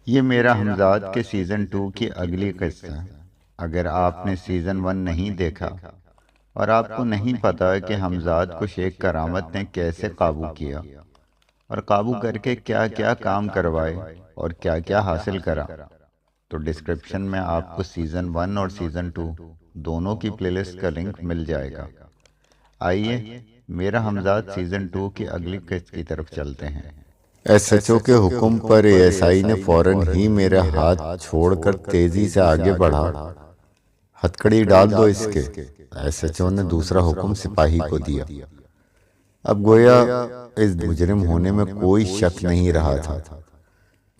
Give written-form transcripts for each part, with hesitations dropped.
ये मेरा हमजाद के सीज़न 2 की अगली किस्त है। अगर आपने सीज़न 1 नहीं देखा और आपको नहीं पता कि हमजाद को शेख करामत ने कैसे काबू किया और काबू करके क्या क्या काम करवाए और क्या क्या हासिल करा, तो डिस्क्रिप्शन में आपको सीज़न 1 और सीज़न 2 दोनों की प्लेलिस्ट का लिंक मिल जाएगा। आइए मेरा हमजाद सीज़न 2 की अगली किस्त की तरफ चलते हैं। एसएचओ के हुक्म पर एएसआई ने फौरन ही मेरा हाथ छोड़कर तेजी से आगे बढ़ा। हथकड़ी डाल दो इसके। एसएचओ ने दूसरा हुक्म सिपाही को दिया। अब गोया इस मुजरिम होने में कोई शक नहीं रहा था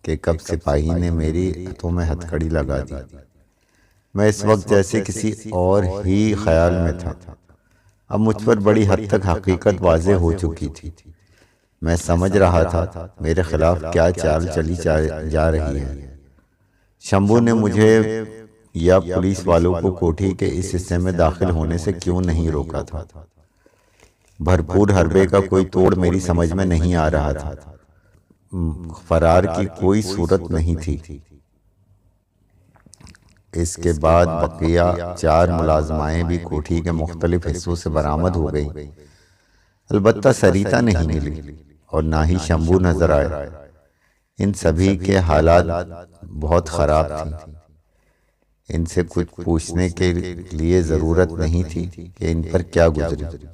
कि कब सिपाही ने मेरी हाथों में हथकड़ी लगा दी। मैं इस वक्त जैसे किसी और ही ख्याल में था। अब मुझ पर बड़ी हद तक हकीकत वाज़ेह हो चुकी थी। मैं समझ रहा था मेरे खिलाफ क्या चाल चली जा रही है। शंभू ने मुझे या पुलिस वालों को कोठी के इस हिस्से में दाखिल होने से क्यों नहीं रोका था। भरपूर हरबे का कोई तोड़ मेरी समझ में नहीं आ रहा था। फरार की कोई सूरत नहीं थी। इसके बाद बकिया 4 मुलाजमाएं भी कोठी के मुख्तलिफ हिस्सों से बरामद हो गई। अलबत्ता सरिता नहीं मिली और ना ही शंभू नजर आए। इन सभी के हालात बहुत ख़राब थी। इनसे कुछ पूछने के लिए ज़रूरत नहीं थी कि इन पर क्या गुजरी।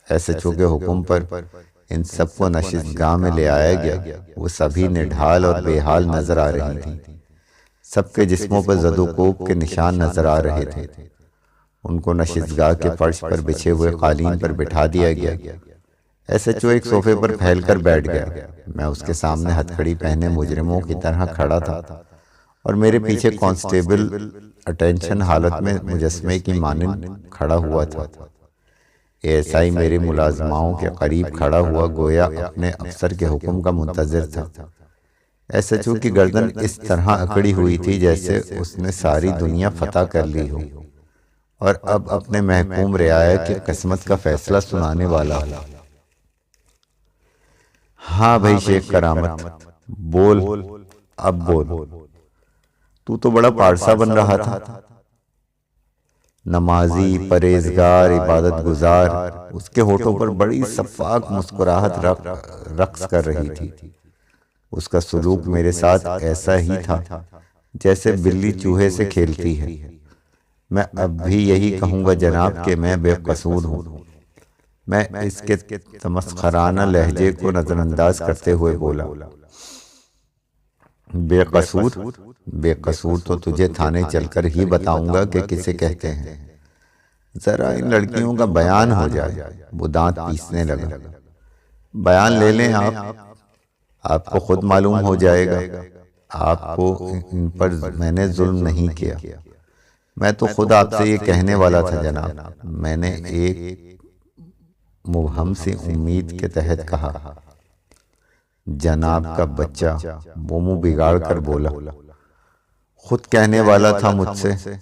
एसएचओ के हुक्म पर इन सबको नशिस्तगाह में ले आया गया। वो सभी निढाल और बेहाल नजर आ रही थी। सबके जिस्मों पर जदोकोब के निशान नजर आ रहे थे। उनको नशिस्तगाह के फर्श पर बिछे हुए कालीन पर बिठा दिया गया। एसएचओ एक सोफे पर फैलकर बैठ गया। मैं उसके सामने हथकड़ी पहने मुजरिमों की तरह खड़ा था और मेरे पीछे कांस्टेबल अटेंशन हालत में मुजस्मे की मानिंद खड़ा हुआ था। एएसआई मेरे मुलाजमाओं के करीब खड़ा हुआ गोया अपने अफसर के हुक्म का मुंतजिर था। एसएचओ की गर्दन इस तरह अकड़ी हुई थी जैसे उसने सारी दुनिया फतह कर ली हो और अब अपने महकूम रियाया की किस्मत का फैसला सुनाने वाला हो। हाँ भाई शेख करामत, बोल, अब बोल। तू तो बड़ा पारसा बन रहा था। नमाजी, परहेजगार, इबादत गुजार। उसके होठों पर बड़ी सफाक मुस्कुराहट रक्स कर रही थी। उसका सलूक मेरे साथ ऐसा ही था जैसे बिल्ली चूहे से खेलती है। मैं अब भी यही कहूँगा जनाब कि मैं बेकसूर हूँ। मैं इसके तमस्खराना लहजे को नजरअंदाज करते हुए बोला, बेकसूर? बेकसूर तो तुझे थाने चलकर ही बताऊंगा कि किसे कहते हैं। जरा इन लड़कियों का बयान हो जाए। वो दांत पीसने लगा। बयान ले लें आप, आपको खुद मालूम हो जाएगा। आपको इन पर मैंने जुल्म नहीं किया। मैं तो खुद आपसे ये कहने वाला था जनाब। मैंने एक मुबहम सी उम्मीद के तहत कहा। जनाब का बच्चा वो मुंह बिगाड़ कर बोला, खुद कहने वाला था मुझसे,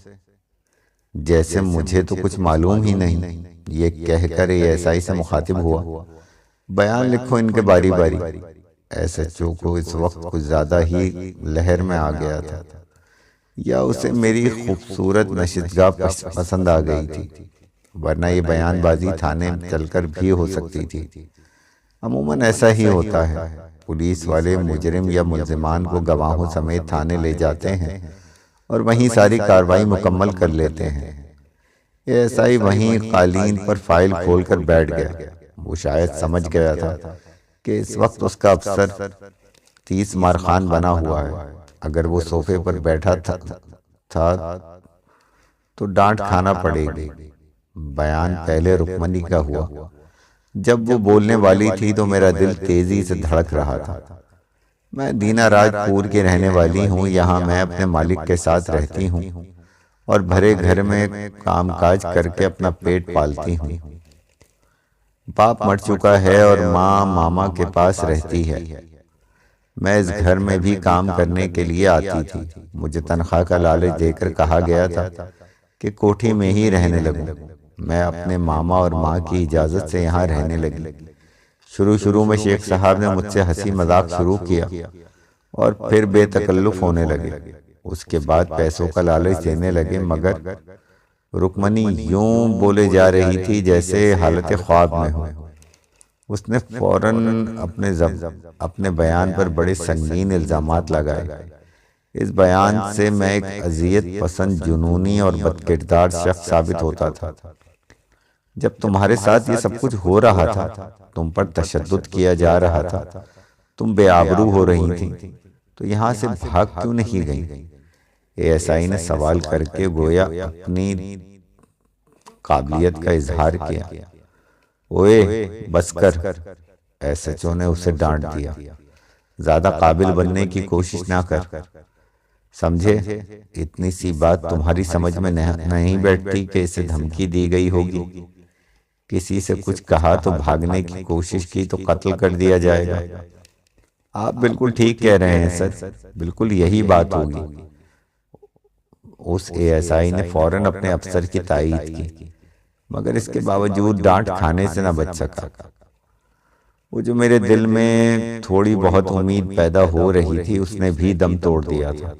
जैसे मुझे तो कुछ मालूम ही नहीं। ये कहकर एएसआई से मुखातिब हुआ, बयान लिखो इनके बारी बारी। एसएचओ को इस वक्त कुछ ज्यादा ही लहर में आ गया था या उसे मेरी खूबसूरत नशिस्तगाह पसंद आ गई थी, वरना ये बयानबाजी थाने में चलकर भी हो सकती थी। अमूमन ऐसा ही होता है। पुलिस वाले मुजरिम या मुल्जिमान को गवाहों समेत थाने ले जाते हैं और वहीं सारी कार्रवाई मुकम्मल कर लेते हैं। एएसआई वहीं कालीन पर फाइल खोलकर बैठ गया। वो शायद समझ गया था कि इस वक्त उसका अफसर 30 मार खान बना हुआ है। अगर वो सोफे पर बैठा था तो डांट खाना पड़ेगी। बयान पहले रुक्मनी का हुआ। जब वो बोलने वाली थी तो मेरा दिल तेजी से धड़क रहा था। मैं दीना राजपुर की रहने वाली हूँ। यहाँ मैं अपने मालिक के साथ रहती हूँ और भरे घर में कामकाज करके अपना पेट पालती हूँ। बाप मर चुका है और माँ मामा के पास रहती है। मैं इस घर में भी काम करने के लिए आती थी। मुझे तनख्वाह का लालच देकर कहा गया था कि कोठी में ही रहने लगूं। मैं अपने मामा और माँ की इजाज़त से यहाँ रहने लगी। शुरू शुरू में शेख साहब ने मुझसे हंसी मजाक शुरू किया और फिर बेतकल्लुफ होने लगे। उसके बाद पैसों का लालच देने लगे, मगर रुक्मणी यूं बोले जा रही थी जैसे हालत ख्वाब में हो। उसने फौरन अपने बयान पर बड़े संगीन इल्जामात लगाए। इस बयान से मैं एक अजियत पसंद, जुनूनी और बदकिरदार शख्स साबित होता था। जब तुम्हारे साथ ये सब कुछ हो रहा था, तुम पर तशद्दुद किया जा रहा था, तुम बेआबरू हो रही थी, तो यहाँ से भाग क्यों नहीं गई? एएसआई ने सवाल करके गोया अपनी काबिलियत का इजहार किया। ओए बस कर, एसएचओ ने उसे डांट दिया। ज्यादा काबिल बनने की कोशिश ना कर, समझे? इतनी सी बात तुम्हारी समझ में नहीं बैठती कि इसे धमकी दी गई होगी। किसी से कुछ कहा तो भागने की कोशिश की तो कत्ल कर दिया जाएगा। आप बिल्कुल ठीक कह रहे हैं सर, बिल्कुल यही बात होगी। उस एएसआई ने फौरन अपने अफसर की तायीद की, मगर इसके बावजूद डांट खाने से न बच सका। वो जो मेरे दिल में थोड़ी बहुत उम्मीद पैदा हो रही थी, उसने भी दम तोड़ दिया था।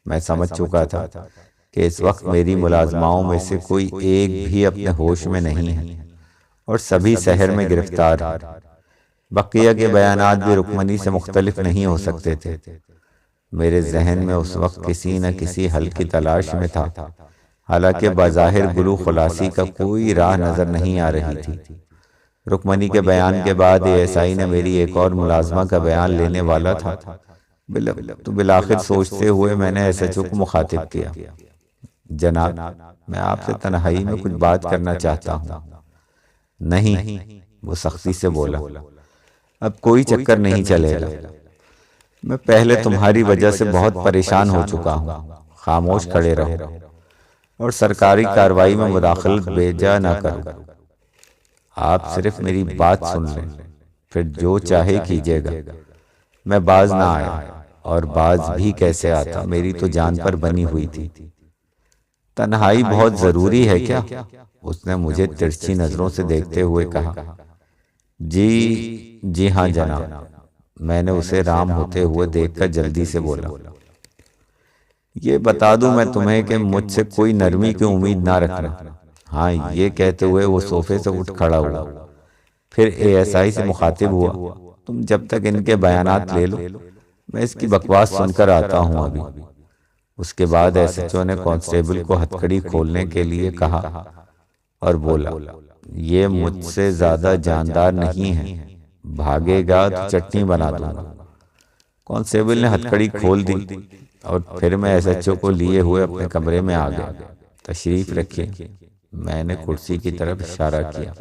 मैं समझ चुका था कि इस वक्त मेरी मुलाजमाओं में से कोई एक भी अपने होश में नहीं है और सभी शहर में गिरफ्तार हैं। बकिया के बयानात भी रुक्मणी से मुख्तलिफ नहीं हो सकते थे। मेरे जहन में उस वक्त किसी न किसी हल की तलाश में था, हालांकि बाज़ाहिर गुलू खुलासी का कोई राह नजर नहीं आ रही थी। रुक्मणी के बयान के बाद एएसआई ने मेरी एक और मुलाजमा का बयान लेने वाला था, तो बिलाखिर सोचते हुए मैंने एसएचओ को मुखातिब किया। जनाब, मैं आपसे तन्हाई में कुछ बात करना चाहता हूँ। नहीं, वो सख्ती से बोला। अब कोई चक्कर नहीं चलेगा। मैं पहले तुम्हारी वजह से बहुत परेशान हो चुका हूँ। खामोश खड़े रहो और सरकारी कार्रवाई में मुदाखलत बेजा ना करो। आप सिर्फ मेरी बात सुन लें, फिर जो चाहे कीजिएगा। मैं बाज ना आया, और बाज भी कैसे आता, मेरी तो जान पर बनी हुई थी। तन्हाई बहुत जरूरी है क्या? उसने मुझे तिरछी नजरों से देखते हुए कहा। जी हाँ जनाब, मैंने उसे राम होते हुए देखकर जल्दी से बोला। ये बता दूं मैं तुम्हें कि मुझसे कोई नरमी की उम्मीद ना रखना। हाँ, ये कहते हुए वो सोफे से उठ खड़ा हुआ। फिर एएसआई से मुखातिब हुआ। तुम जब तक इनके बयानात ले लो, मैं इसकी बकवास सुनकर आता हूँ अभी। उसके बाद एसएचओ ने कांस्टेबल को हथकड़ी खोलने के लिए कहा और बोला, ये मुझसे ज्यादा जानदार नहीं है, भागेगा तो चटनी बना दूंगा। कांस्टेबल ने हथकड़ी खोल दी और फिर मैं एसएचओ को लिए हुए अपने कमरे में आ गया। तशरीफ रखिए, मैंने कुर्सी की तरफ इशारा किया।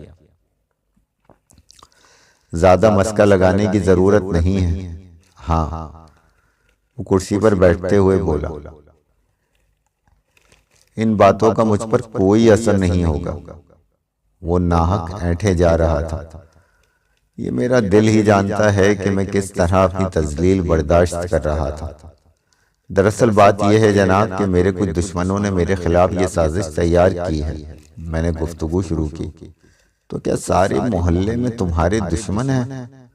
ज्यादा मस्का लगाने की जरूरत नहीं है। हाँ, वो कुर्सी पर बैठते हुए बोला। इन बातों का मुझ पर कोई असर नहीं होगा। वो नाहक ऐंठे जा रहा था। ये मेरा दिल ही जानता है कि मैं किस तरह अपनी तजलील बर्दाश्त कर रहा था। दरअसल बात यह है जनाब कि मेरे कुछ दुश्मनों ने मेरे खिलाफ ये साजिश तैयार की है। मैंने गुफ्तगू शुरू की। तो क्या सारे मोहल्ले में तुम्हारे दुश्मन हैं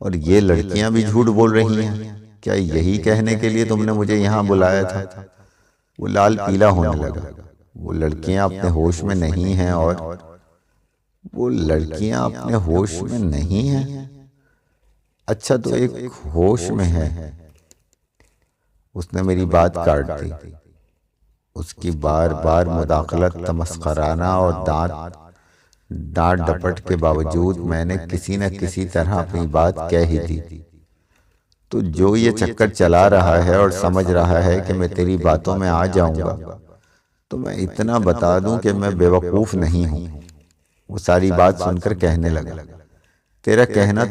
और ये लड़कियां भी झूठ बोल रही हैं? क्या यही कहने के लिए तुमने मुझे यहाँ बुलाया था? वो लाल पीला होने लगा। वो लड़कियां अपने होश में नहीं हैं और वो लड़कियां अपने होश में नहीं हैं? अच्छा, तो एक होश में है। उसने मेरी बात काट दी। उसकी बार बार मुदाखलत, तमस्खराना और डांट डपट के बावजूद मैंने किसी न किसी तरह अपनी बात कह ही दी। तो जो ये चक्कर चला रहा है और समझ रहा है कि मैं तेरी बातों में आ जाऊंगा, तो मैं इतना बता दूं कि मैं बेवकूफ नहीं हूं। वो सारी बात सुनकर कहने लगा, तेरा कहना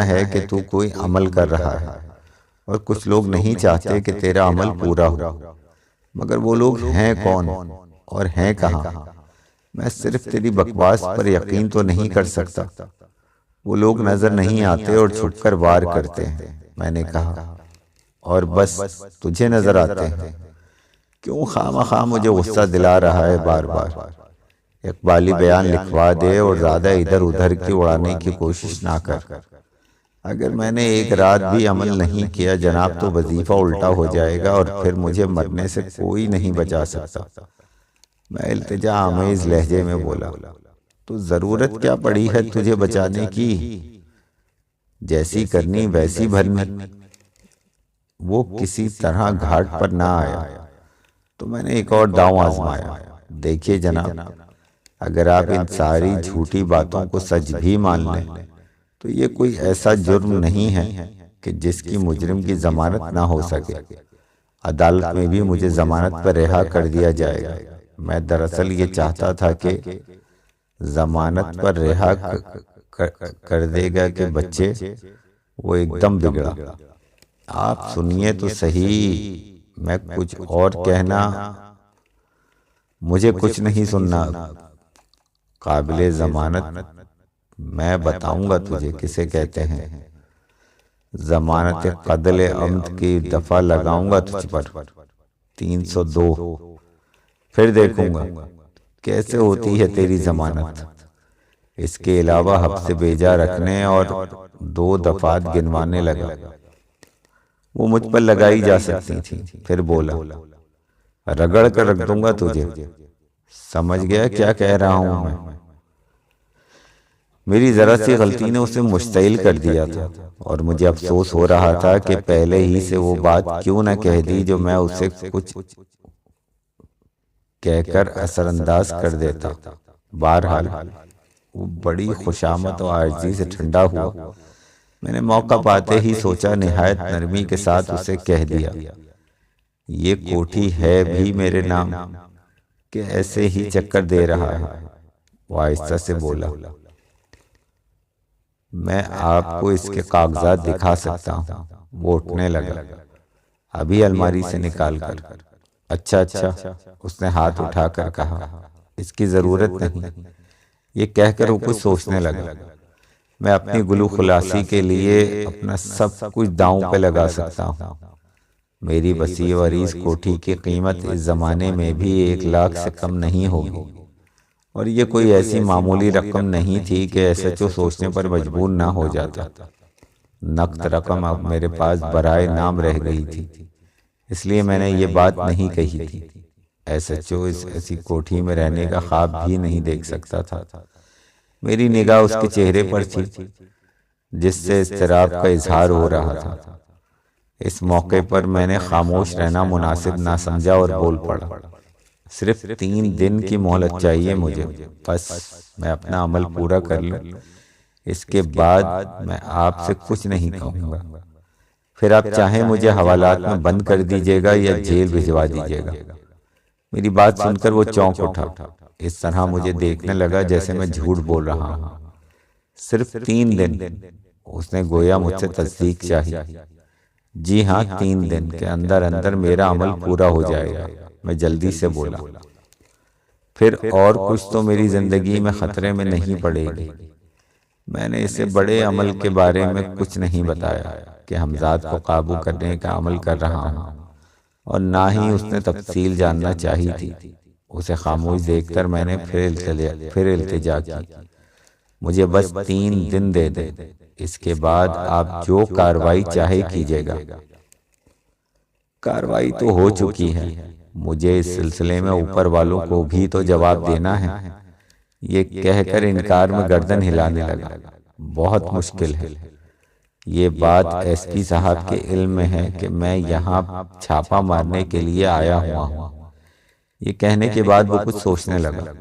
है कि तू कोई अमल कर रहा है और कुछ लोग नहीं चाहते कि तेरा अमल पूरा हो। मगर वो लोग हैं कौन और हैं कहाँ? मैं सिर्फ तेरी बकवास पर यकीन तो नहीं कर सकता। वो लोग नजर नहीं आते और छुपकर वार करते हैं। मैंने कहा, और बस तुझे नजर आते हैं? क्यों खामखा मुझे गुस्सा दिला रहा है बार बार? इकबाली बयान लिखवा दे और ज्यादा इधर उधर की उड़ाने की कोशिश ना कर। अगर मैंने एक रात भी अमल नहीं किया जनाब तो वजीफा उल्टा हो जाएगा और फिर मुझे मरने से कोई नहीं बचा सकता। मैं इल्तिजा आमेज लहजे में बोला, तो जरूरत क्या पड़ी है तुझे बचाने की? जैसी करनी वैसी भरनी। वो किसी तरह घाट पर ना आया तो मैंने एक और दांव आजमाया। देखिए जनाब, अगर आप इन सारी झूठी बातों को सच भी मान लें तो ये कोई ऐसा जुर्म नहीं है कि जिसकी मुजरिम की जमानत ना हो सके। अदालत में भी मुझे जमानत पर रिहा कर दिया जाएगा। मैं दरअसल ये चाहता था कि जमानत पर रिहा कर देगा कि बच्चे वो एकदम बिगड़ा। आप सुनिए तो सही, मैं कुछ और कहना, मुझे कुछ नहीं सुनना। काबिले जमानत मैं बताऊंगा तुझे किसे कहते हैं। जमानत कत्ल अम्द की दफा लगाऊंगा तुझ पर 302। फिर देखूंगा कैसे होती है तेरी जमानत। इसके अलावा हफ्ते बेजा रखने और 2 दफात गिनवाने लगा। वो मुझ पर लगाई जा सकती थी। फिर बोला, रगड़ कर रख दूंगा तुझे। समझ गया क्या कह रहा हूं मैं? मेरी जरा सी गलती ने उसे मुश्तइल कर दिया था और मुझे अफसोस हो रहा था कि पहले ही से वो बात क्यों न कह दी जो मैं उसे कुछ कहकर असरअंदाज कर देता। बहरहाल वो बड़ी खुशामद और आजिज़ी से ठंडा हुआ। मैंने मौका पाते ही सोचा निहायत नरमी के साथ उसे कह दिया, ये कोठी है भी मेरे नाम कि ऐसे ही चक्कर दे रहा है। वो आहिस्ता से बोला, मैं आपको इसके कागजात दिखा सकता हूँ। वो उठने लगा, अभी अलमारी से निकाल कर। अच्छा, उसने हाथ उठाकर कहा, इसकी जरूरत नहीं। ये कहकर वो कुछ सोचने लगा। मैं अपनी गुलू खुलासी के लिए अपना सब कुछ दांव पे लगा सकता हूँ। मेरी वसी वरीस कोठी की कीमत इस जमाने में भी 1 लाख से कम नहीं होगी और ये कोई ऐसी मामूली रकम नहीं थी कि एसएचओ सोचने पर मजबूर ना हो जाता। नकद रकम अब मेरे पास बराए नाम रह गई थी, इसलिए मैंने ये बात नहीं कही थी। एसएचओ इस ऐसी कोठी में रहने का ख्वाब भी नहीं देख सकता था। मेरी निगाह उसके चेहरे पर थी जिससे इज़्तिराब का इजहार हो रहा था। इस मौके पर मैंने खामोश रहना मुनासिब ना समझा और बोल पड़ा, सिर्फ 3 दिन की मोहलत चाहिए मुझे, बस मैं अपना अमल पूरा कर लूं। इसके बाद मैं आपसे कुछ नहीं कहूँगा। फिर आप चाहें मुझे हवालात में बंद कर दीजिएगा या जेल भिजवा दीजिएगा। मेरी बात सुनकर वो चौंक उठा। इस तरह मुझे देखने लगा जैसे मैं झूठ बोल रहा हूँ। सिर्फ 3 दिन? उसने गोया मुझसे तस्दीक चाही। जी हाँ, 3 दिन के अंदर अंदर मेरा अमल पूरा हो जाएगा, मैं जल्दी से बोला। फिर और कुछ तो मेरी जिंदगी में खतरे में नहीं पड़ेगी। मैंने इसे बड़े अमल के बारे में कुछ नहीं बताया कि हमजाद को काबू करने का अमल कर रहा हूँ, और ना ही उसने तफसील जानना चाहिए थी। उसे खामोश देखकर मैंने फिर इल्तिजा की, मुझे बस 3 दिन दे दे, इसके बाद आप जो कार्रवाई चाहे कीजिएगा। कार्रवाई तो हो चुकी है, मुझे इस सिलसिले में ऊपर वालों को भी तो जवाब देना है। ये कहकर इनकार में गर्दन हिलाने लगा। बहुत मुश्किल है। ये बात एसपी साहब के इल्म में है कि मैं यहाँ छापा मारने के लिए आया हुआ हूँ। ये कहने के बाद वो कुछ सोचने लगा।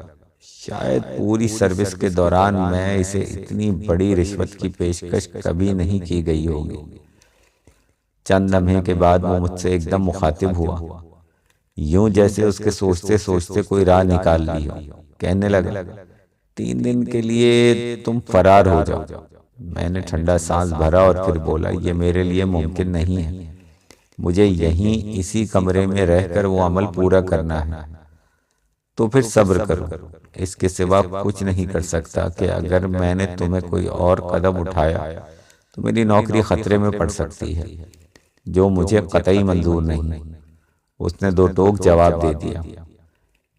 शायद पूरी सर्विस के दौरान मैं इसे इतनी बड़ी रिश्वत की पेशकश कभी नहीं की गई होगी। चंद लम्हे के बाद वो मुझसे एकदम मुखातिब हुआ, यूं जैसे उसके सोचते सोचते कोई राह निकाल ली हो। कहने लगा, 3 दिन के लिए तुम फरार हो जाओ। मैंने ठंडा सांस भरा और फिर बोला, ये मेरे लिए मुमकिन नहीं है। मुझे यहीं इसी कमरे में रहकर वो अमल पूरा करना है। तो फिर सब्र करो, इसके सिवा कुछ नहीं कर सकता कि अगर मैंने तुम्हें कोई और कदम उठाया तो मेरी नौकरी खतरे में पड़ सकती है, जो मुझे कतई मंजूर नहीं। उसने 2 टोक जवाब दे दिया।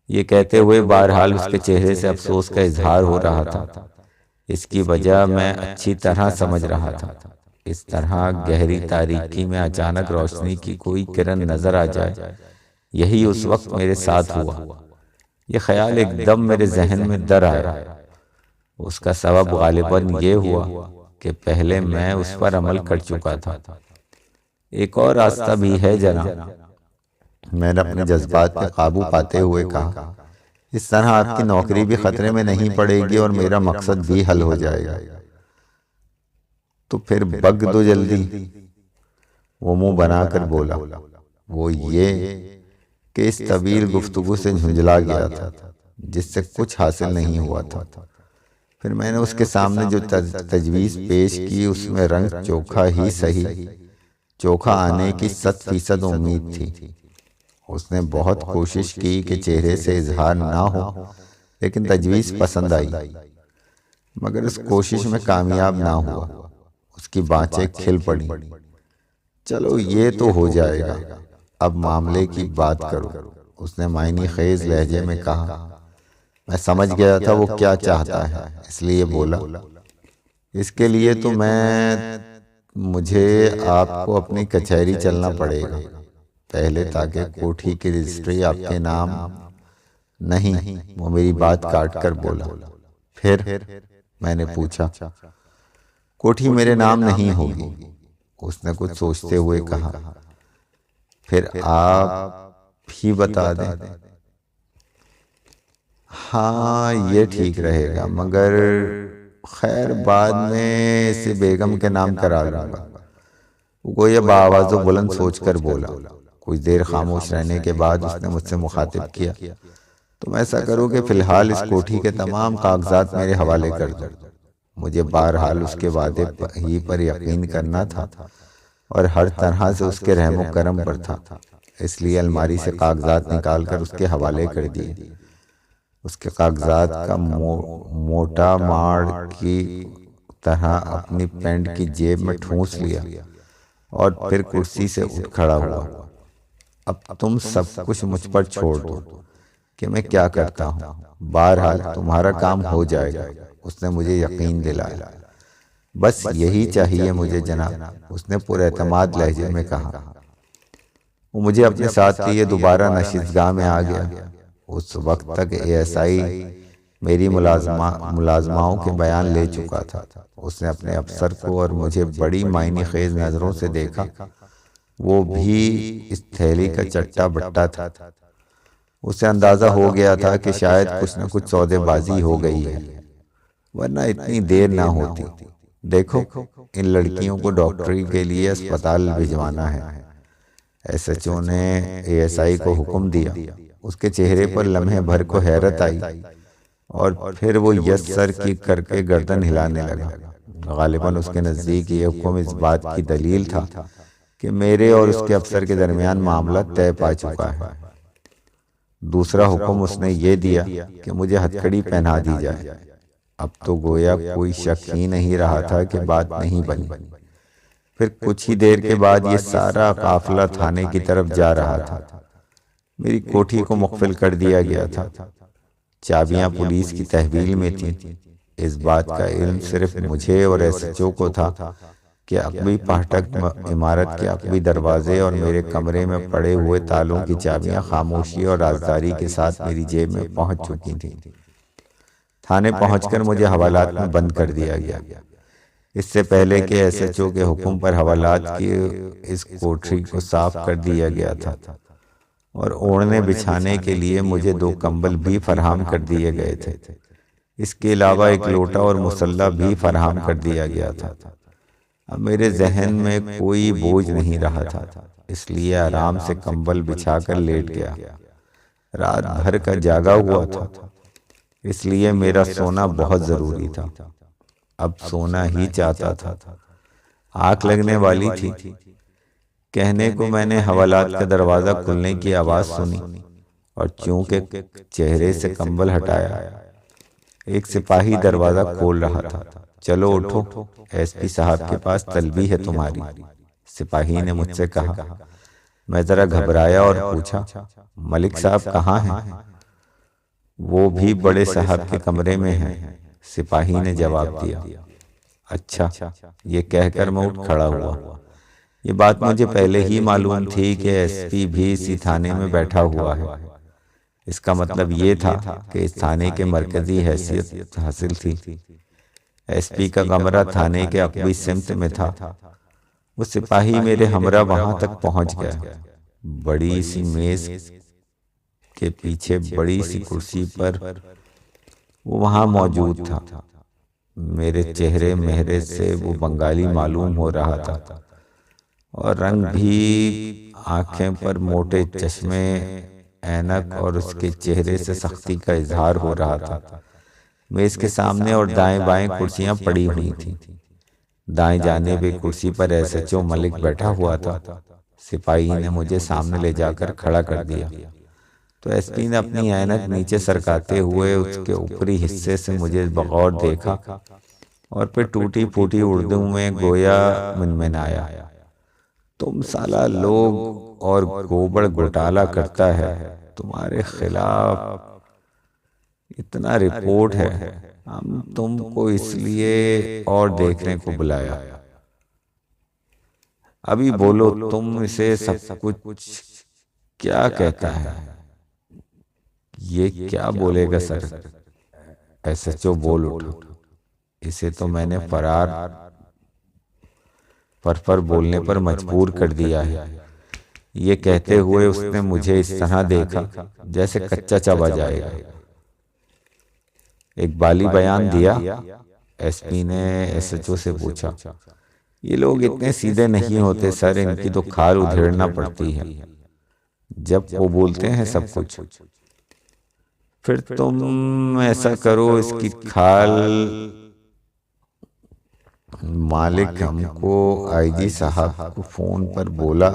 ये कहते हुए बहरहाल उसके चेहरे से अफसोस का इजहार हो रहा था। इसकी वजह मैं अच्छी तरह समझ रहा था। इस तरह गहरी तारीकी में अचानक रोशनी की कोई किरण नजर आ जाए, यही उस वक्त मेरे साथ हुआ। यह ख्याल एकदम मेरे जहन में दर आया। उसका सबब गालिबन ये हुआ कि पहले मैं उस पर अमल कर चुका था। एक और रास्ता भी है जनाब, मैंने अपने जज्बात पे काबू पाते हुए कहा। इस तरह आपकी नौकरी भी खतरे में नहीं पड़ेगी और मेरा मकसद भी हल हो जाएगा। तो फिर बग दो जल्दी, वो मुंह बनाकर बोला। वो ये कि इस तवील गुफ्तगू से झुंझला गया था जिससे कुछ हासिल नहीं हुआ था। फिर मैंने उसके सामने जो तजवीज़ पेश की उसमें रंग चोखा ही सही, चोखा आने की 100% उम्मीद थी। उसने बहुत कोशिश की कि चेहरे से इजहार ना हो, लेकिन तजवीज़ पसंद आई, मगर उस कोशिश में कामयाब ना हुआ। उसकी बाँचें खिल पड़ी। चलो ये तो हो जाएगा, अब मामले की बात करो, उसने मायनी खेज लहजे में कहा। मैं समझ गया था वो क्या चाहता है, इसलिए बोला, इसके लिए तो मुझे आपको अपनी कचहरी चलना पड़ेगा पहले, ताकि कोठी की रजिस्ट्री आपके नाम नहीं। वो मेरी बात काट कर बोला। फिर मैंने पूछा, कोठी मेरे नाम नहीं होगी, उसने कुछ सोचते हुए कहा। फिर आप ही बता दें। हाँ ये ठीक रहेगा, मगर खैर बाद में इसे बेगम के नाम करा लूंगा। वो ये बाआवाज़ बुलंद सोचकर बोला। कुछ देर खामोश रहने के बाद उसने मुझसे मुखातिब किया, तुम ऐसा करो कि फिलहाल इस कोठी के तमाम कागजात मेरे हवाले कर दो। मुझे बहरहाल उसके वादे ही पर यकीन करना था और हर तरह से उसके रहमो करम पर था, इसलिए अलमारी से कागजात निकालकर उसके हवाले कर दिए। उसके कागजात का मोटा माड़ की तरह अपनी पैंट की जेब में ठूंस लिया और फिर कुर्सी से उठ खड़ा हुआ। अब तुम सब कुछ मुझ पर छोड़ दो कि मैं क्या करता हूँ, बहरहाल तुम्हारा काम हो जाएगा, उसने मुझे यकीन दिलाया। बस यही चाहिए मुझे जनाब, उसने पुरएतमाद लहजे में कहा। वो मुझे अपने साथ लिए दोबारा नशिस्तगाह में आ गया। उस वक्त तक एएसआई मेरी मुलाजमाओं के बयान ले चुका था। उसने अपने अफसर को और मुझे बड़ी मायने खेज नजरों से देखा। वो भी इस थैली का चट्टा बट्टा था। उसे अंदाजा हो गया था कि शायद कुछ न कुछ सौदेबाजी हो गई है, वरना इतनी देर ना होती। देखो, इन लड़कियों को डॉक्टरी के लिए अस्पताल भिजवाना है। एसएचओ ने एएसआई को हुक्म दिया। उसके चेहरे पर लम्हे भर को हैरत आई और फिर वो यस सर की करके गर्दन हिलाने लगा। गालिबन उसके नजदीक ये हुक्म इस बात की दलील था कि मेरे और उसके अफसर के दरमियान मामला तय पा चुका है। दूसरा हुक्म उसने ये दिया कि मुझे हथकड़ी पहना दी जाए। अब तो गोया कोई शक ही नहीं रहा था कि बात नहीं बनी। फिर कुछ ही देर के बाद ये सारा काफिला थाने की तरफ जा रहा था। मेरी कोठी को मुख्फिल कर दिया गया था। चाबियां पुलिस की तहवील में थीं। इस बात का इल्म सिर्फ मुझे और एसएचओ को था कि अकबी फाटक इमारत के अकबी दरवाजे और मेरे कमरे में पड़े हुए तालों की चाबियां खामोशी और राजदारी के साथ मेरी जेब में पहुंच चुकी थीं। थाने पहुंचकर मुझे हवालात में बंद कर दिया गया। इससे पहले कि एसएचओ के हुक्म पर हवालात की इस कोठरी को साफ कर दिया गया था और ओढ़ने बिछाने के लिए मुझे 2 कंबल भी फराहम कर दिए गए थे। इसके अलावा एक लोटा और मुसल्ला भी फराहम कर दिया गया था। अब मेरे जहन में कोई बोझ नहीं रहा था, इसलिए आराम से कंबल बिछाकर लेट गया। रात भर का जागा हुआ था, इसलिए मेरा सोना बहुत जरूरी था। अब सोना ही चाहता था। आंख लगने वाली थी। कहने को मैंने हवालात का दरवाजा खुलने की आवाज सुनी और चूंकि चेहरे से कंबल हटाया, एक सिपाही दरवाजा खोल रहा था। चलो उठो, एसपी साहब के पास तलबी है तुम्हारी, सिपाही ने मुझसे कहा। मैं जरा घबराया और पूछा, मलिक साहब कहाँ हैं? वो भी बड़े साहब के कमरे में हैं, सिपाही ने जवाब दिया। अच्छा, ये कहकर मैं उठ खड़ा हुआ। ये बात मुझे पहले ही मालूम थी कि एसपी भी इसी थाने में बैठा हुआ है। इसका मतलब ये था कि इस थाने के मरकजी हैसियत हासिल थी। एसपी का कमरा थाने के अकबी सिमत में था। वो सिपाही मेरे हमरा वहां तक पहुंच गया। बड़ी सी मेज के पीछे बड़ी सी कुर्सी पर वो वहां मौजूद था। मेरे चेहरे मेहरे से वो बंगाली मालूम हो रहा था और रंग भी आंखें पर मोटे चश्मे, ऐनक और उसके चेहरे से सख्ती का इजहार हो रहा था। मेज के सामने और दाएं बाएं कुर्सियां पड़ी हुई थीं। दाएं जाने कुर्सी पर एसएचओ मलिक बैठा हुआ था। सिपाही ने मुझे सामने ले जाकर खड़ा कर दिया तो एसपी ने अपनी ऐनक नीचे सरकाते हुए उसके ऊपरी हिस्से से मुझे बगौर देखा और फिर टूटी फूटी उर्दू में गोया मिनमिनाया, तुम साला लोग और गोबर घोटाला करता है, तुम्हारे खिलाफ इतना रिपोर्ट है, हम तुमको इसलिए और देखने को बुलाया। अभी बोलो तुम इसे सब कुछ क्या कहता है? ये क्या बोलेगा सर? एसएचओ बोल उठा। इसे तो मैंने फर बोलने पर मजबूर कर दिया है। ये कहते हुए उसने मुझे इस तरह देखा जैसे कच्चा चबा जाएगा। एक बाली बयान दिया? एसपी ने एसएचओ से पूछा। ये लोग इतने सीधे नहीं होते सर, इनकी तो खाल उधेड़ना पड़ती है जब वो बोलते हैं सब कुछ। फिर तुम ऐसा करो, इसकी खाल मालिक हमको आईजी साहब को फोन पर बोला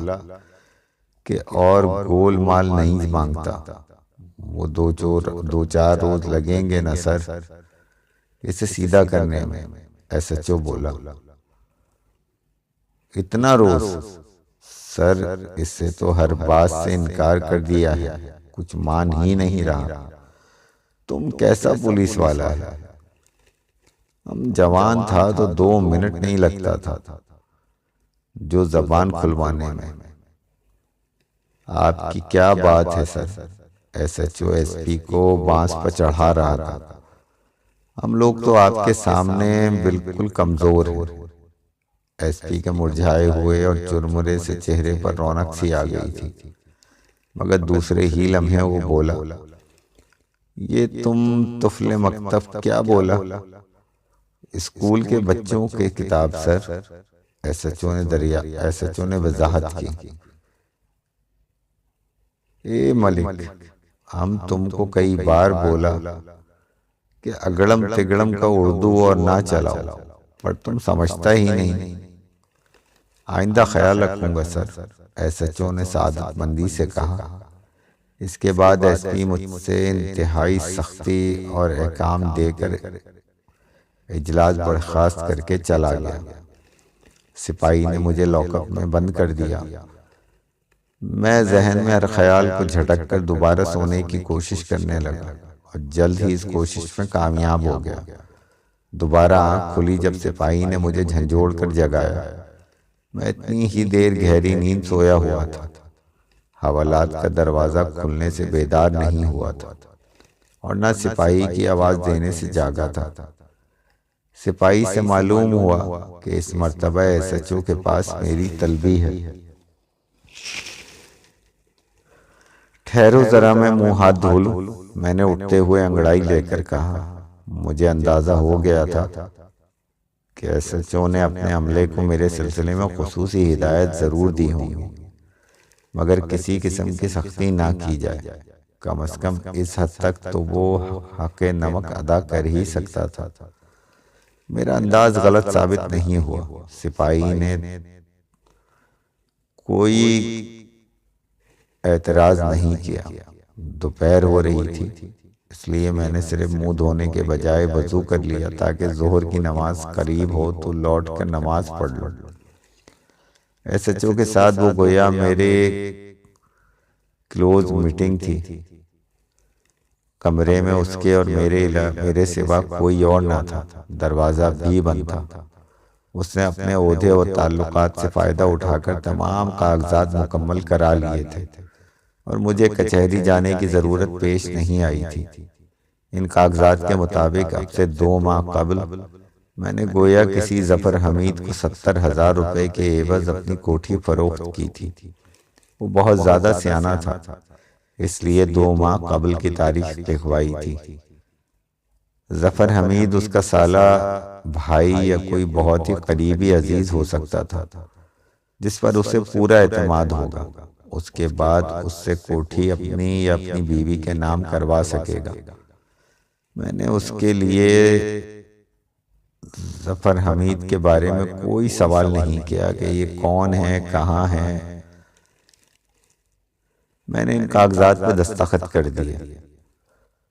कि और गोलमाल नहीं मांगता। वो दो चार रोज लगेंगे ना सर इसे सीधा करने में, एसएचओ बोला। इतना रोज? सर इससे तो हर बात से इनकार कर दिया है, कुछ मान ही नहीं रहा। तुम कैसा पुलिस वाला है? हम जवान था तो 2 मिनट नहीं लगता था जो जबान खुलवाने में। आपकी क्या बात है सर? एसएचओ एसपी को बांस पर चढ़ा रहा था। हम लोग तो आपके सामने बिल्कुल कमजोर हैं। एसपी के मुरझाए हुए और चुरमुरे से चेहरे पर रौनक सी आ गई थी, मगर दूसरे ही लम्हे वो बोला, ये तुम तुफले मकतब क्या बोला? स्कूल के बच्चों के किताब सर, एसएचओ ने वजाहत की। ए मलिक, हम तुमको कई बार बोला कि अगड़म तिगड़म का उर्दू और ना चलाओ, पर तुम समझता ही नहीं। आइंदा ख्याल रखूंगा सर, एसएचओ ने सादतमंदी से कहा। इसके बाद एसपी मुझसे इंतहाई सख्ती और एहकाम देकर इजलास बर्खास्त करके चला गया। सिपाही ने मुझे लॉकअप में बंद कर दिया। मैं जहन में हर ख्याल को झटक कर दोबारा सोने की कोशिश करने लगा और जल्द ही इस कोशिश में कामयाब हो गया। दोबारा आंख खुली जब सिपाही ने मुझे झंझोड़ कर जगाया। मैं इतनी ही देर गहरी नींद सोया हुआ था। हवालात का दरवाजा खुलने से बेदार नहीं हुआ था और न सिपाही की आवाज देने से जागा था। सिपाही से मालूम हुआ कि इस मर्तबा एसएचओ के पास मेरी तलबी है। ठहरो जरा, मैं मुंह हाथ धो लूं, मैंने उठते हुए अंगड़ाई लेकर कहा। मुझे अंदाजा हो गया था कि एसएचओ ने अपने अमले को मेरे सिलसिले में खुसूसी हिदायत जरूर दी होंगी, मगर किसी किस्म की सख्ती ना की जाए। कम से कम इस हद तक तो वो हक़ नमक अदा कर ही सकता था। मेरा अंदाज गलत साबित नहीं हुआ। सिपाही ने कोई एतराज नहीं किया। दोपहर हो रही थी, इसलिए मैंने सिर्फ मुंह धोने के बजाय वजू कर लिया ताकि जोहर की नमाज करीब हो तो लौट कर नमाज पढ़ लूं। एसएचओ के साथ वो गोया मेरे क्लोज मीटिंग थी। कमरे में उसके और मेरे सिवा कोई और ना था। दरवाजा भी बंद था। उसने अपने ओहदे और ताल्लुकात से फ़ायदा उठाकर तमाम कागजात मुकम्मल करा लिए थे और मुझे कचहरी जाने की ज़रूरत पेश नहीं आई थी। इन कागजात के मुताबिक अब से 2 माह कबल मैंने गोया किसी जफ़र हमीद को 70,000 रुपये के एवज अपनी कोठी फरोख्त की थी। वो बहुत ज़्यादा सियाना था, इसलिए 2 माह कबल की तारीख लिखवाई थी। जफ़र हमीद उसका साला भाई या कोई बहुत ही करीबी अजीज हो सकता था जिस पर उसे पूरा एतमाद होगा। उसके बाद उससे कोठी अपनी या अपनी बीवी के नाम करवा सकेगा। मैंने उसके लिए जफ़र हमीद के बारे में कोई सवाल नहीं किया कि ये कौन है, कहाँ है। मैंने इन कागजात पर दस्तखत कर दिए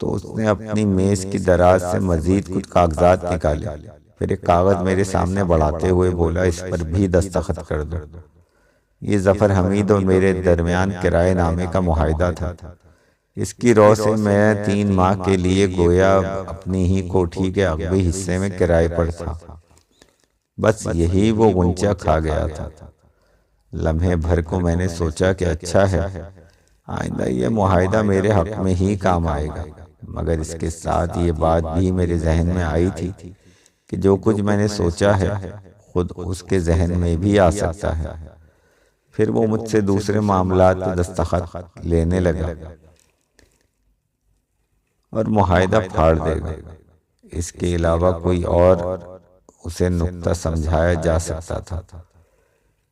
तो उसने अपनी मेज की दराज से मजीद कुछ कागजात निकाले। फिर एक कागज मेरे सामने बढ़ाते हुए बोला, इस पर भी दस्तखत कर दो। ये जफ़र हमीद और मेरे दरमियान किराए नामे का मुआहिदा था। इसकी रौ से मैं 3 माह के लिए गोया अपनी ही कोठी के अगबी हिस्से में किराए पर था। बस यही वो गुंचा खा गया था। लम्हे भर को मैंने सोचा कि अच्छा है, आइंदा ये मुआहिदा मेरे हक में ही काम आएगा। मगर इसके साथ ये बात भी मेरे जहन में आई थी कि जो कुछ मैंने सोचा है खुद उसके जहन में भी आ सकता है। फिर वो मुझसे दूसरे मामलात पर दस्तखत लेने लगा और मुआहिदा फाड़ देगा। इसके अलावा कोई और उसे नुक्ता समझाया जा सकता था।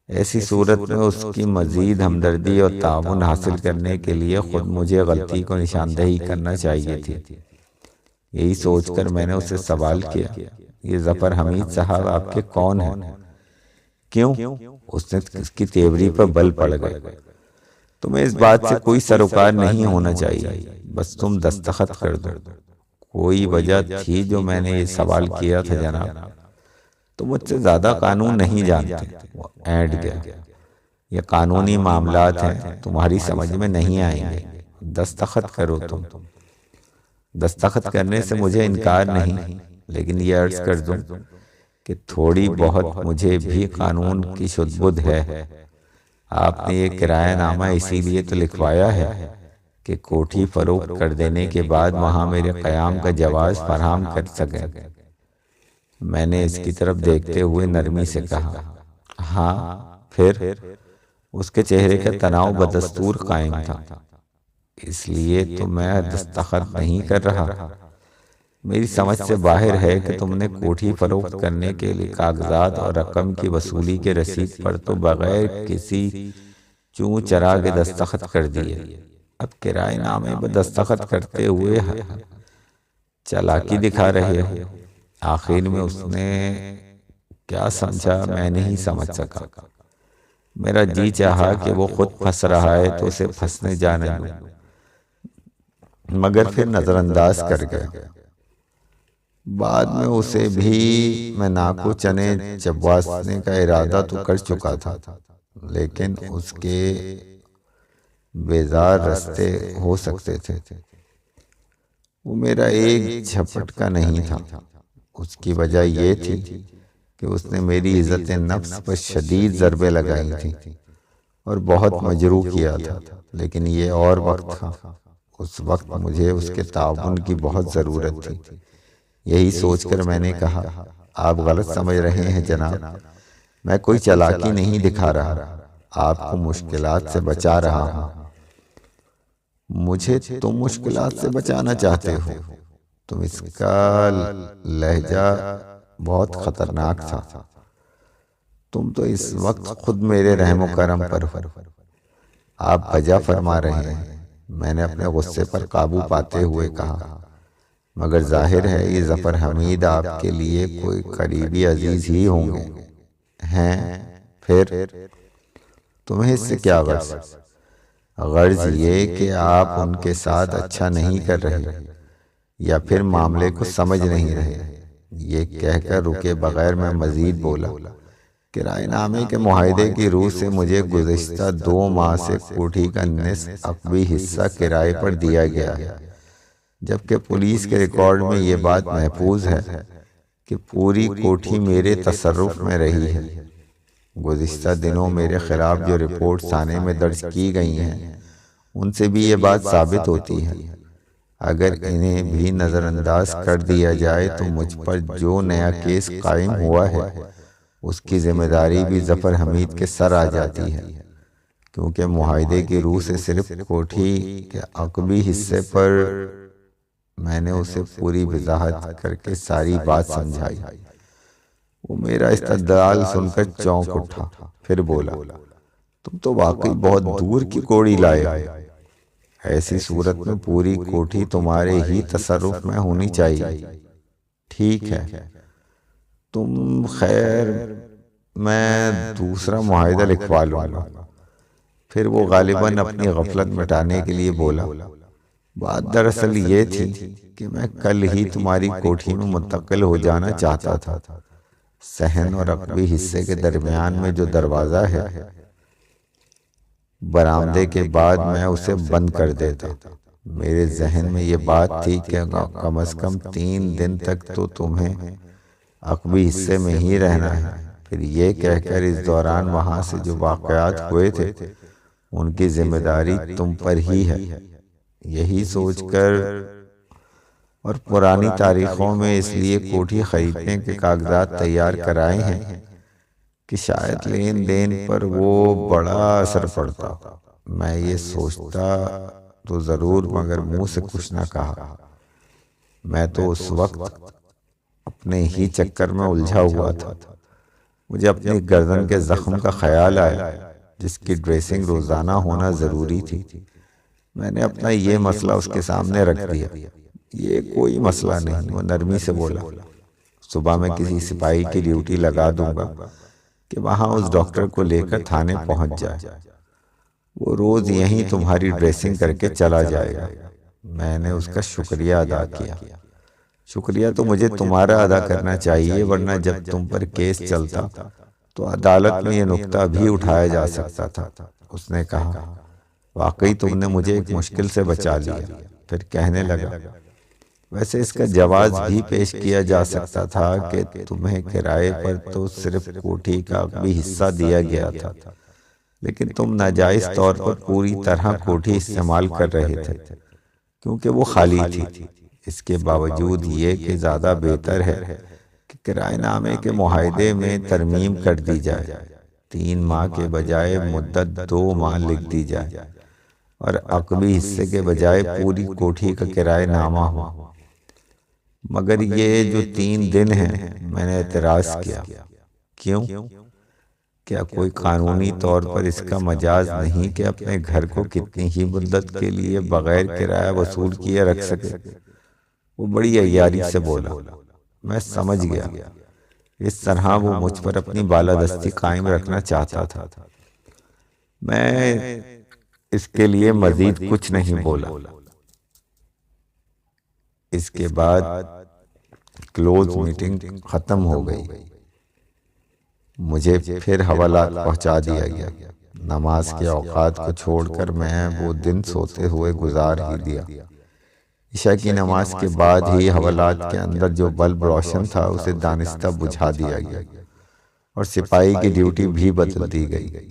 ऐसी सूरत में उसकी मजीद हमदर्दी और ताउन हासिल करने के लिए खुद मुझे गलती को निशानदेही करना चाहिए थी। यही सोचकर मैंने उससे सवाल किया, ये जफ़र हमीद साहब आपके कौन हैं? क्यों? उसने उसकी तेवरी पर बल पड़ गए। तुम्हें इस बात से कोई सरोकार नहीं होना चाहिए, बस तुम दस्तखत कर दो। कोई वजह थी जो मैंने ये सवाल किया था जनाब। तो मुझसे ज्यादा कानून नहीं जानते। वो ऐंठ गया, ये कानूनी मामलात हैं, तुम्हारी समझ में नहीं आएंगे। दस्तखत करो तुम। दस्तखत करने से मुझे इनकार नहीं, लेकिन ये अर्ज कर दूं कि थोड़ी बहुत मुझे भी कानून की शुद्ध-बुद्ध है। आपने ये किरायानामा इसीलिए तो लिखवाया है कि कोठी फरोख्त कर देने के बाद वहां मेरे क़याम का जवाज फराहम कर सकें। मैंने इसकी तरफ देखते हुए नरमी से कहा, हाँ। फिर उसके चेहरे का तनाव बदस्तूर कायम था। इसलिए तो मैं दस्तखत नहीं कर रहा। मेरी समझ से बाहर है कि तुमने कोठी फरोख्त करने के लिए कागजात और रकम की वसूली के रसीद पर तो बगैर किसी चूं चरा के दस्तखत कर दिए। अब किराएनामे पर दस्तखत करते हुए चालाकी दिखा रहे हो। आखिर में उसने क्या समझा मैं नहीं समझ सका। मेरा जी चाहा कि वो खुद फंस रहा है तो उसे फंसने जाने दूं, मगर फिर नजरअंदाज कर गया। बाद में उसे भी मैं नाको चने चबवासने का इरादा तो कर चुका था, लेकिन उसके बेजार रास्ते हो सकते थे। वो मेरा एक झपटका नहीं था। उसकी वजह यह थी कि उसने मेरी इज्जत नफ्स पर शदीद ज़रबे लगाई थी और बहुत मजरूह किया था। लेकिन ये और वक्त था। उस वक्त मुझे उसके ताउन की बहुत ज़रूरत थी। यही सोचकर मैंने कहा, आप गलत समझ रहे हैं जनाब, मैं कोई चालाकी नहीं दिखा रहा, आपको मुश्किलात से बचा रहा हूँ। मुझे तुम मुश्किलात से बचाना चाहते हो? तुम इसका लहजा बहुत खतरनाक था। तुम तो इस वक्त खुद मेरे रहमो करम पर हो। आप वजह फरमा रहे हैं। मैंने अपने गुस्से पर काबू पाते हुए कहा, मगर जाहिर है ये जफ़र हमीद आपके लिए कोई करीबी अजीज ही होंगे। हैं? फिर तुम्हें इससे क्या गर्ज? गर्ज ये कि आप उनके साथ अच्छा नहीं कर रहे या फिर मामले को समझ नहीं रहे। ये कहकर रुके बगैर मैं मजीद बोला, किराएनामे के मुआहिदे की रूह से मुझे गुज़िश्ता 2 माह से कोठी का निस्फ अक़बी हिस्सा किराए पर दिया गया है, जबकि पुलिस के रिकॉर्ड में ये बात महफूज है कि पूरी कोठी मेरे तसर्रुफ में रही है। गुज़िश्ता दिनों मेरे खिलाफ जो रिपोर्ट्स थाने में दर्ज की गई हैं उनसे भी ये बात साबित होती है। अगर इन्हें भी नज़रअंदाज कर दिया जाए तो मुझ पर जो नया केस कायम हुआ है उसकी जिम्मेदारी भी ज़फ़र हमीद के सर आ जाती है, क्योंकि मुआहदे की रूह से सिर्फ कोठी के अक़बी हिस्से पर मैंने उसे पूरी वजाहत करके सारी बात समझाई। वो मेरा इस्तदलाल सुनकर चौंक उठा, फिर बोला, तुम तो वाकई बहुत दूर की कौड़ी लाए हो। ऐसी सूरत में पूरी कोठी तुम्हारे ही तसर्रुफ में होनी चाहिए। ठीक है, तुम खैर मैं दूसरा मुआहिदा लिखवा लूँगा। फिर वो गालिबन अपनी गफलत मिटाने के लिए बोला, बात दरअसल ये थी कि मैं कल ही तुम्हारी कोठी में मुंतकिल हो जाना चाहता था। सहन और अक़बी हिस्से के दरमियान में जो दरवाज़ा है बरामदे के बाद मैं उसे बंद कर देता। मेरे जहन में ये बात थी कि कम से कम 3 दिन तक तो तुम्हें अक़बी हिस्से में ही रहना है। फिर ये कहकर इस दौरान वहाँ से जो वाक़यात हुए थे उनकी जिम्मेदारी तुम पर ही है। यही सोचकर और पुरानी तारीखों में इसलिए कोठी खरीदने के कागजात तैयार कराए हैं कि शायद लेन देन पर वो बड़ा असर पड़ता। मैं ये सोचता तो ज़रूर, मगर मुंह से कुछ ना कहा। मैं तो उस वक्त अपने ही चक्कर में उलझा हुआ था। मुझे अपनी गर्दन के जख्म का ख्याल आया जिसकी ड्रेसिंग रोज़ाना होना ज़रूरी थी। मैंने अपना ये मसला उसके सामने रख दिया। ये कोई मसला नहीं, वो नरमी से बोला। सुबह मैं किसी सिपाही की ड्यूटी लगा दूंगा कि वहाँ उस डॉक्टर को लेकर थाने पहुँच जाए। वो रोज़ यहीं तुम्हारी ड्रेसिंग करके चला जाएगा। मैंने उसका शुक्रिया अदा किया। शुक्रिया तो मुझे तुम्हारा अदा करना चाहिए, वरना जब तुम पर केस चलता तो अदालत में ये नुक्ता भी उठाया जा सकता था। उसने कहा, वाकई तुमने मुझे एक मुश्किल से बचा लिया। फिर कहने लगा, वैसे इसका जवाब भी पेश किया जा सकता था कि तुम्हें किराए पर तो सिर्फ कोठी का भी हिस्सा दिया गया था, लेकिन तुम नाजायज तौर पर पूरी तरह कोठी इस्तेमाल कर रहे थे क्योंकि वो खाली थी। इसके बावजूद ये कि ज़्यादा बेहतर है कि किराएनामे के मुआहदे में तरमीम कर दी जाए। 3 माह के बजाय मुद्दत 2 माह लिख दी जाए और अक़बी हिस्से के बजाय पूरी कोठी का किराएनामा हो। मगर ये जो 3 दिन हैं, मैंने एतराज़ किया। क्यों? क्या कोई कानूनी तौर पर इसका मजाज नहीं कि अपने घर को कितनी ही मुद्दत के लिए बगैर किराया वसूल किए रख सके? वो बड़ी अय्यारी से बोला। मैं समझ गया, इस तरह वो मुझ पर अपनी बालादस्ती कायम रखना चाहता था। मैं इसके लिए मजीद कुछ नहीं बोला। इसके बाद क्लोज मीटिंग खत्म हो गई। मुझे फिर हवालात पहुंचा दिया गया। नमाज के औकात को छोड़कर मैं वो दिन सोते हुए गुजार ही दिया। इशा की नमाज के बाद ही हवालात के अंदर जो बल्ब रोशन था उसे दानिस्ता बुझा दिया गया और सिपाही की ड्यूटी भी बदल दी गई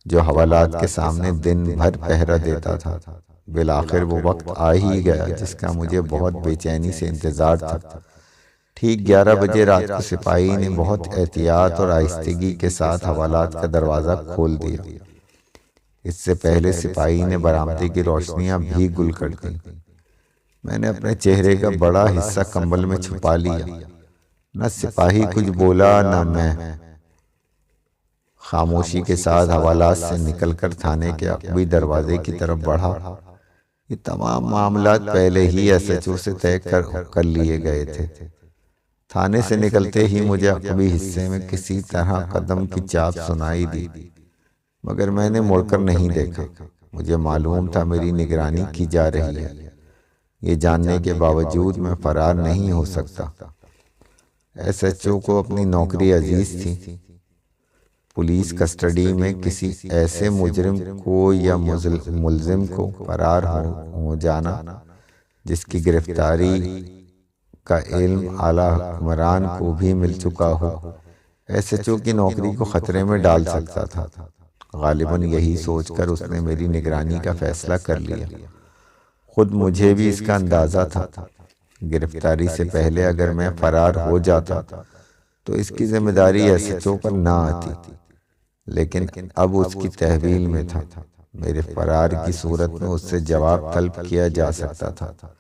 जो हवालात के सामने दिन भर पहरा देता था। बिलाखिर वो वक्त आ ही गया जिसका मुझे बहुत बेचैनी से इंतजार था। ठीक 11 बजे रात को सिपाही ने बहुत एहतियात और आहिस्तगी के साथ हवालात का दरवाज़ा खोल दिया। इससे पहले सिपाही ने बरामदे की रोशनियां भी गुल कर दी। मैंने अपने चेहरे का बड़ा हिस्सा कंबल में छुपा लिया। न सिपाही कुछ बोला न मैं। खामोशी के साथ हवालात से निकलकर थाने के अक़बी दरवाजे की तरफ बढ़ा। ये तमाम मामलात पहले ही SHO से तय कर लिए गए थे। थाने से निकलते ही मुझे अक़बी हिस्से में किसी तरह कदम की चाप सुनाई दी, मगर मैंने मुड़कर नहीं देखा। मुझे मालूम था मेरी निगरानी की जा रही है। ये जानने के बावजूद मैं फरार नहीं हो सकता। SHO को अपनी नौकरी अजीज थी। पुलिस कस्टडी में किसी ऐसे मुजरिम को या मुल्जिम को फरार हो जाना जिसकी गिरफ्तारी का इल्म आला हुक्मरान को भी मिल चुका हो, एसएचओ की नौकरी को खतरे में डाल सकता था। गालिबन यही सोचकर उसने मेरी निगरानी का फैसला कर लिया। खुद मुझे भी इसका अंदाजा था। गिरफ्तारी से पहले अगर मैं फरार हो जाता तो इसकी जिम्मेदारी एसएचओ पर ना आती, लेकिन अब उसकी तहवील में था। मेरे फरार की सूरत में उससे जवाब तलब किया जा सकता था।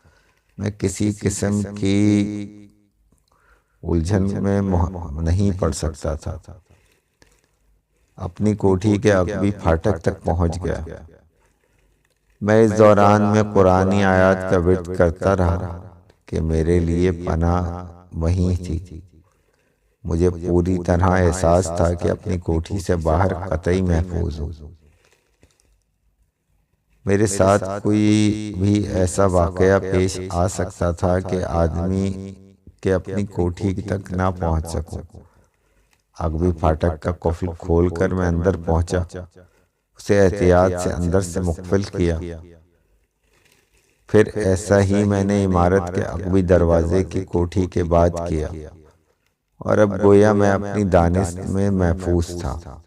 मैं किसी किस्म की उलझन में नहीं पड़ सकता था। अपनी कोठी के अगबी फाटक तक पहुंच गया। मैं इस दौरान में कुरानी आयत का विर्द करता रहा कि मेरे लिए पनाह वहीं थी। मुझे पूरी तरह एहसास था कि अपनी कोठी से बाहर कतई महफूज हूँ। मेरे साथ कोई भी ऐसा वाकया पेश आ सकता था कि आदमी के अपनी कोठी तक ना पहुंच सकूं। अगबी फाटक का कुफल खोलकर मैं अंदर पहुंचा, उसे एहतियात से अंदर से मुक़फ़िल किया। फिर ऐसा ही मैंने इमारत के अगबी दरवाजे की कोठी के बाद किया, और अब गोया मैं अपनी दानिश में महफूज था।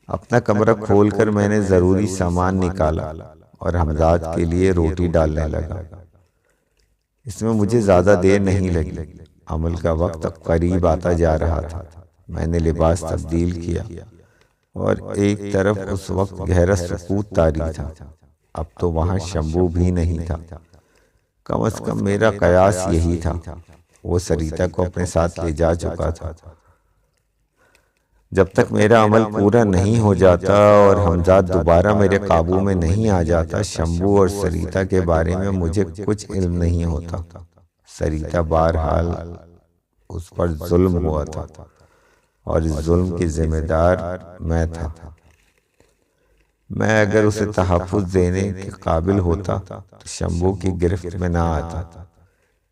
अपना कमरा खोलकर मैंने जरूरी सामान निकाला और हमजाद के लिए रोटी डालने लगा। इसमें मुझे ज्यादा देर नहीं लगी। अमल का वक्त अब करीब आता जा रहा था। मैंने लिबास तब्दील किया और एक तरफ उस वक्त गहरा सुकूत तारी था। अब तो वहां शंभू भी नहीं था। कम से कम मेरा कयास यही था। वो सरिता को अपने साथ ले जा चुका था। जब तक मेरा अमल पूरा नहीं हो जाता और हमजाद दोबारा मेरे काबू में नहीं आ जाता, शंभू और सरिता के बारे में मुझे कुछ इल्म नहीं होता। सरिता बहरहाल उस पर जुल्म हुआ था और इस जुल्म की जिम्मेदार मैं था। मैं अगर उसे तहफ़्फ़ुज़ देने के काबिल होता तो शंभू की गिरफ्त में ना आता।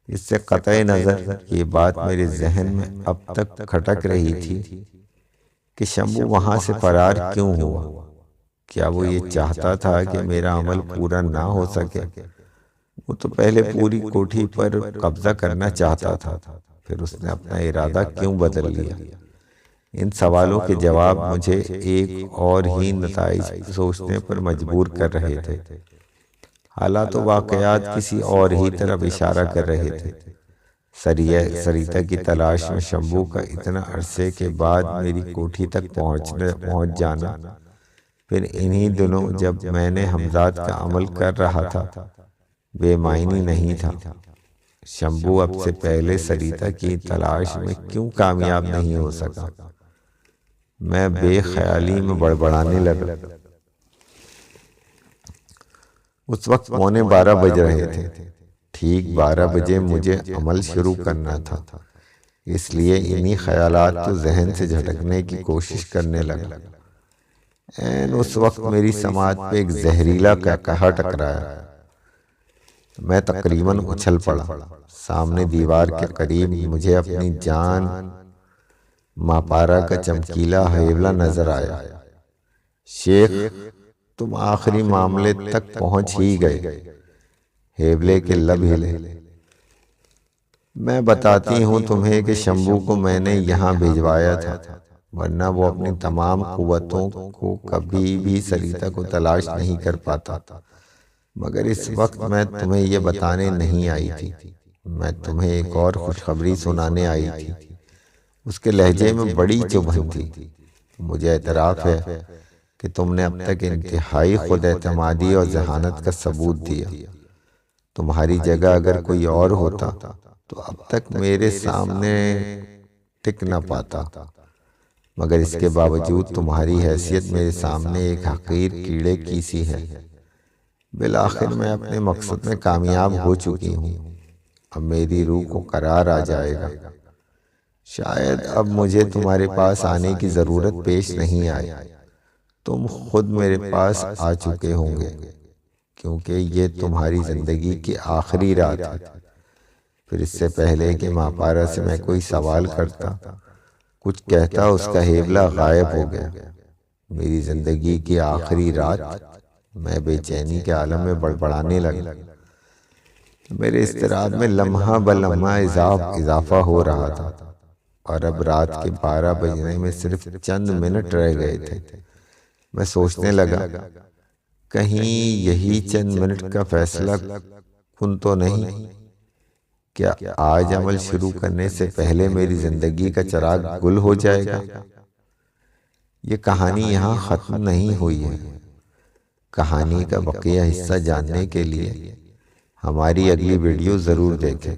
इससे कतई नज़र ये बात मेरे जहन में अब तक खटक रही थी कि शंभू वहां से फरार क्यों हुआ। क्या वो ये चाहता था कि मेरा अमल पूरा ना हो सके? वो तो पहले पूरी कोठी पर कब्जा करना चाहता था, फिर उसने अपना इरादा क्यों बदल लिया? इन सवालों के जवाब मुझे एक और ही नताइज सोचने पर मजबूर कर रहे थे। हालात वाक़यात किसी और ही तरफ इशारा कर रहे थे। सरिता की तलाश में शंभू का इतना अरसे के बाद मेरी कोठी तक पहुंच जाना, फिर इन्हीं दिनों जब मैंने हमजाद का अमल कर रहा था, बेमायनी नहीं था। शंभू अब से पहले सरिता की तलाश में क्यों कामयाब नहीं हो सका? मैं बेख्याली में बड़बड़ाने लगा। उस वक्त 11:15 बज रहे थे। ठीक 12 बजे मुझे अमल शुरू करना था, इसलिए इन्हीं ख्यालात को जहन से झटकने की कोशिश करने लगा। ऐन उस वक्त मेरी समात पे एक जहरीला कहकहा टकराया। मैं तकरीबन उछल पड़ा। सामने दीवार के करीब मुझे अपनी जान मापारा का चमकीला हेवला नजर आया। शेख, तुम आखिरी मामले तक पहुंच ही गए। हेवले के लब हिले। मैं बताती हूँ तुम्हें कि शंभू को मैंने यहाँ भिजवाया था, वरना वो अपनी तमाम कुव्वतों को कभी भी सरिता को तलाश नहीं कर पाता। मगर इस वक्त मैं तुम्हें ये बताने नहीं आई थी। मैं तुम्हें एक और खुशखबरी सुनाने आई थी। उसके लहजे में बड़ी चुभन थी। मुझे एतराफ़ है कि तुमने अब तक इंतहाई खुद एतमादी और जहानत का सबूत दिया। तुम्हारी जगह अगर कोई और होता तो अब तक मेरे सामने टिक न पाता, मगर इसके बावजूद तुम्हारी हैसियत मेरे सामने एक हकीर कीड़े की सी है। बिलाखिर मैं अपने मकसद में कामयाब हो चुकी हूँ। अब मेरी रूह को करार आ जाएगा। शायद अब मुझे तुम्हारे पास आने की जरूरत पेश नहीं आई। तुम खुद मेरे पास आ चुके होंगे, क्योंकि ये तुम्हारी जिंदगी की आखिरी रात है। फिर इससे पहले कि मापारा से मैं कोई सवाल करता, कुछ कहता, उसका हेवला गायब हो गया। मेरी जिंदगी की आखिरी रात। मैं बेचैनी के आलम में बड़बड़ाने लगा। मेरे इस्तिराब में लम्हा ब लम्हा इजाफा हो रहा था और अब रात के 12 बजने में सिर्फ चंद मिनट रह गए थे। मैं सोचने लगा, कहीं यही चंद मिनट का फैसला कुन तो नहीं? क्या आज अमल शुरू करने से पहले मेरी जिंदगी का चिराग गुल हो जाएगा? ये कहानी यहाँ खत्म नहीं हुई है। कहानी का बकिया हिस्सा जानने के लिए हमारी अगली वीडियो जरूर देखें।